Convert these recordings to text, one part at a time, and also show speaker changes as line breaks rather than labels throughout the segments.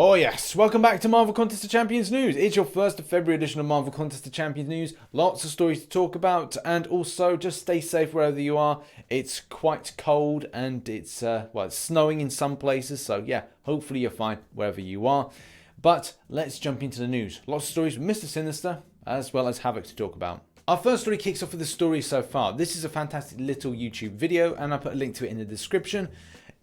Oh yes, welcome back to Marvel Contest of Champions News. It's your 1st of February edition of Marvel Contest of Champions News. Lots of stories to talk about, and also just stay safe wherever you are. It's quite cold and it's it's snowing in some places, so yeah, hopefully you're fine wherever you are. But let's jump into the news. Lots of stories with Mr. Sinister as well as Havok to talk about. Our first story kicks off with the story so far. This is a fantastic little YouTube video and I'll put a link to it in the description.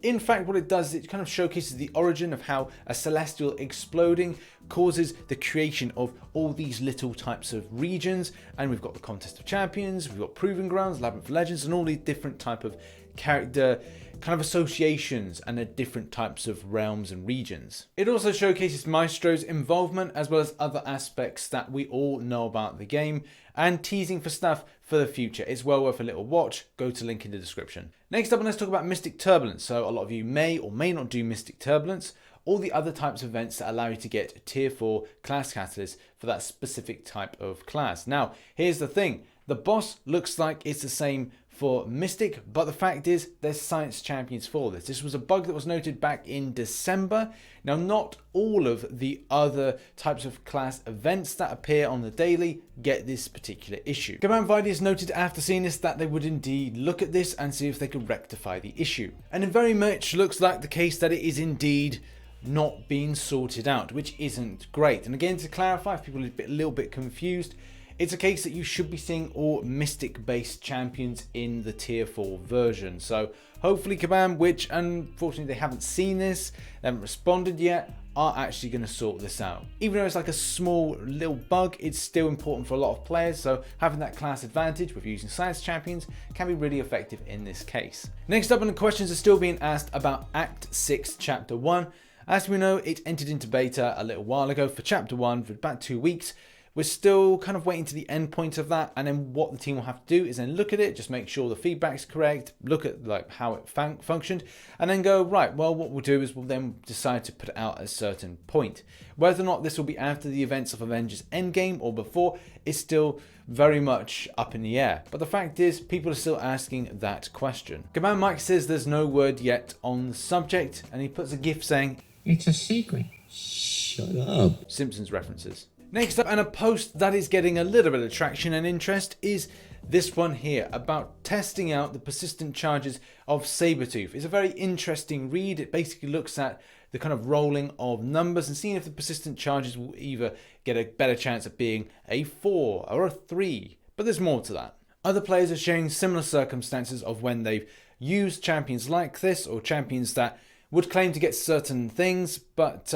In fact, what it does is it kind of showcases the origin of how a celestial exploding causes the creation of all these little types of regions. And we've got the Contest of Champions, we've got Proving Grounds, Labyrinth of Legends, and all these different type of character kind of associations and the different types of realms and regions. It also showcases Maestro's involvement as well as other aspects that we all know about the game and teasing for stuff for the future. It's well worth a little watch. Go to link in the description. Next up, let's talk about Mystic Turbulence. So a lot of you may or may not do Mystic Turbulence, all the other types of events that allow you to get tier 4 class catalysts for that specific type of class. Now, here's the thing. The boss looks like it's the same for Mystic, but the fact is there's science champions for this. This was a bug that was noted back in December. Now, not all of the other types of class events that appear on the daily get this particular issue. Gigabyte has noted after seeing this that they would indeed look at this and see if they could rectify the issue. And it very much looks like the case that it is indeed not being sorted out, which isn't great. And again, to clarify, if people are a little bit confused, it's a case that you should be seeing all Mystic based champions in the tier 4 version. So hopefully Kabam, which unfortunately they haven't seen this, they haven't responded yet, are actually going to sort this out. Even though it's like a small little bug, it's still important for a lot of players. So having that class advantage with using science champions can be really effective in this case. Next up, and the questions are still being asked about Act 6 Chapter 1. As we know, it entered into beta a little while ago for Chapter 1 for about 2 weeks. We're still kind of waiting to the end point of that, and then what the team will have to do is then look at it, just make sure the feedback's correct, look at like how it functioned, and then go, right, well, what we'll do is we'll then decide to put it out at a certain point. Whether or not this will be after the events of Avengers Endgame or before is still very much up in the air. But the fact is, people are still asking that question. Command Mike says there's no word yet on the subject, and he puts a gif saying,
"It's a secret." Shut up.
Simpsons references. Next up, and a post that is getting a little bit of traction and interest, is this one here about testing out the persistent charges of Sabretooth. It's a very interesting read. It basically looks at the kind of rolling of numbers and seeing if the persistent charges will either get a better chance of being a 4 or a 3. But there's more to that. Other players are sharing similar circumstances of when they've used champions like this or champions that would claim to get certain things, but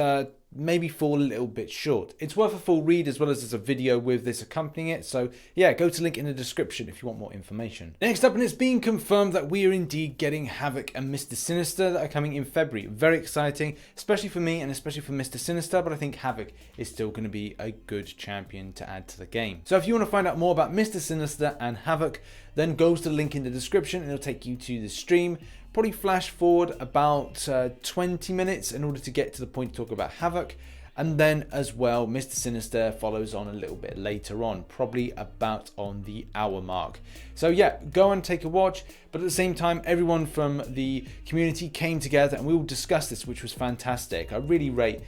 maybe fall a little bit short. It's worth a full read as well as there's a video with this accompanying it. So yeah, go to link in the description if you want more information. Next up, and it's being confirmed that we are indeed getting Havok and Mr. Sinister that are coming in February. Very exciting, especially for me and especially for Mr. Sinister, but I think Havok is still going to be a good champion to add to the game. So if you want to find out more about Mr. Sinister and Havok, then go to the link in the description and it'll take you to the stream. Probably flash forward about 20 minutes in order to get to the point to talk about Havok. And then as well, Mr. Sinister follows on a little bit later on, probably about on the hour mark. So yeah, go and take a watch. But at the same time, everyone from the community came together and we all discussed this, which was fantastic. I really rate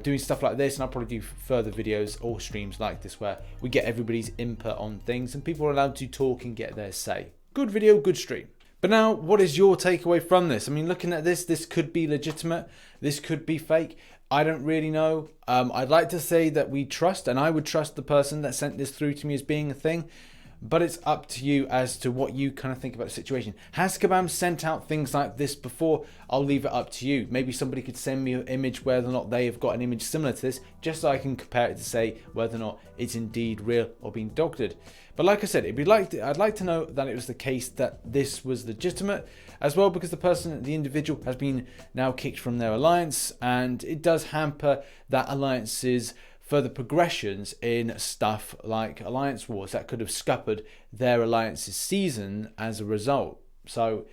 doing stuff like this, and I'll probably do further videos or streams like this where we get everybody's input on things and people are allowed to talk and get their say. Good video, good stream. But now, what is your takeaway from this? I mean, looking at this, this could be legitimate. This could be fake. I don't really know. I'd like to say that we trust, and I would trust the person that sent this through to me as being a thing. But it's up to you as to what you kind of think about the situation. Has Kabam sent out things like this before? I'll leave it up to you. Maybe somebody could send me an image whether or not they have got an image similar to this, just so I can compare it to say whether or not it's indeed real or being doctored. But like I said, I'd like to know that it was the case that this was legitimate as well, because the individual has been now kicked from their alliance, and it does hamper that alliance's further progressions in stuff like Alliance Wars that could have scuppered their alliance's season as a result. So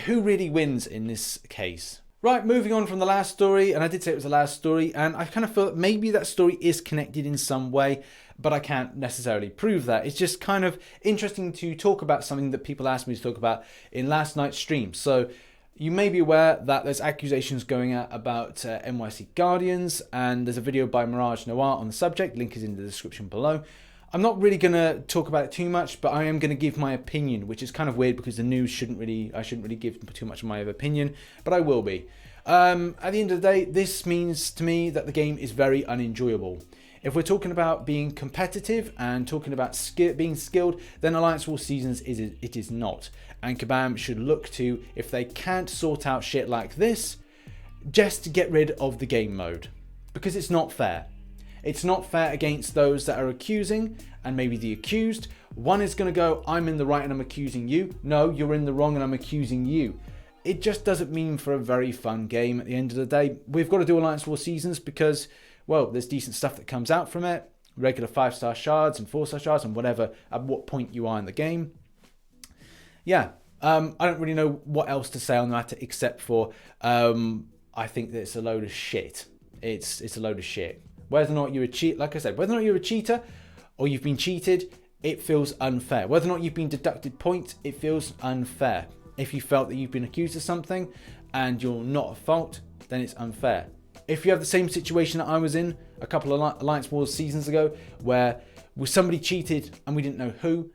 who really wins in this case? Right, moving on from the last story, and I did say it was the last story, and I kind of feel that maybe that story is connected in some way, but I can't necessarily prove that. It's just kind of interesting to talk about something that people asked me to talk about in last night's stream. So You may be aware that there's accusations going out about NYC Guardians, and there's a video by Mirage Noir on the subject. Link is in the description below. I'm not really going to talk about it too much, but I am going to give my opinion, which is kind of weird because the news I shouldn't really give too much of my opinion, but I will be. At the end of the day, this means to me that the game is very unenjoyable. If we're talking about being competitive and talking about being skilled, then Alliance War Seasons it is not. And Kabam should look to, if they can't sort out shit like this, just to get rid of the game mode. Because it's not fair. It's not fair against those that are accusing and maybe the accused. One is going to go, I'm in the right and I'm accusing you. No, you're in the wrong and I'm accusing you. It just doesn't mean for a very fun game at the end of the day. We've got to do Alliance War Seasons because, well, there's decent stuff that comes out from it. Regular 5-star shards and 4-star shards and whatever, at what point you are in the game. Yeah, I don't really know what else to say on that except for I think that it's a load of shit. It's a load of shit. Whether or not you're a cheat, like I said, whether or not you're a cheater or you've been cheated, it feels unfair. Whether or not you've been deducted points, it feels unfair. If you felt that you've been accused of something and you're not at fault, then it's unfair. If you have the same situation that I was in a couple of Alliance Wars seasons ago, where somebody cheated and we didn't know who,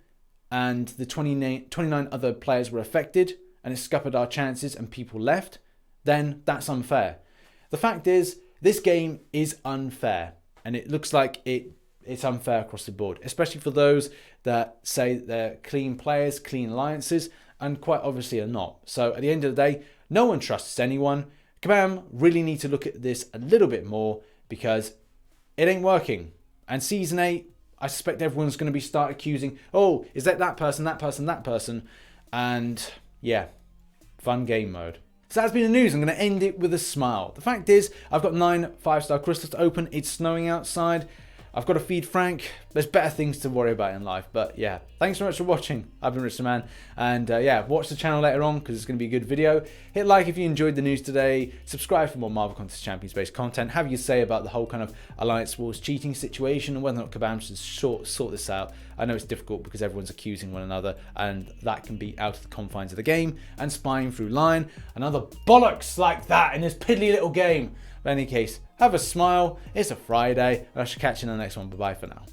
and the 29 other players were affected, and it scuppered our chances and people left, then that's unfair. The fact is, this game is unfair, and it looks like it's unfair across the board, especially for those that say they're clean players, clean alliances, and quite obviously are not. So at the end of the day, no one trusts anyone. Kabam really need to look at this a little bit more because it ain't working. And Season 8, I suspect everyone's going to start accusing, oh, is that person, that person, that person? And yeah, fun game mode. So that's been the news. I'm going to end it with a smile. The fact is, I've got 9 5-star crystals to open. It's snowing outside. I've got to feed Frank. There's better things to worry about in life. But yeah, thanks so much for watching. I've been RichTheMan. And yeah, watch the channel later on because it's going to be a good video. Hit like if you enjoyed the news today. Subscribe for more Marvel Contest Champions based content. Have your say about the whole kind of Alliance Wars cheating situation and whether or not Kabam should sort this out. I know it's difficult because everyone's accusing one another and that can be out of the confines of the game and spying through line and other bollocks like that in this piddly little game. But in any case, have a smile. It's a Friday and I shall catch you in the next one. Bye bye for now.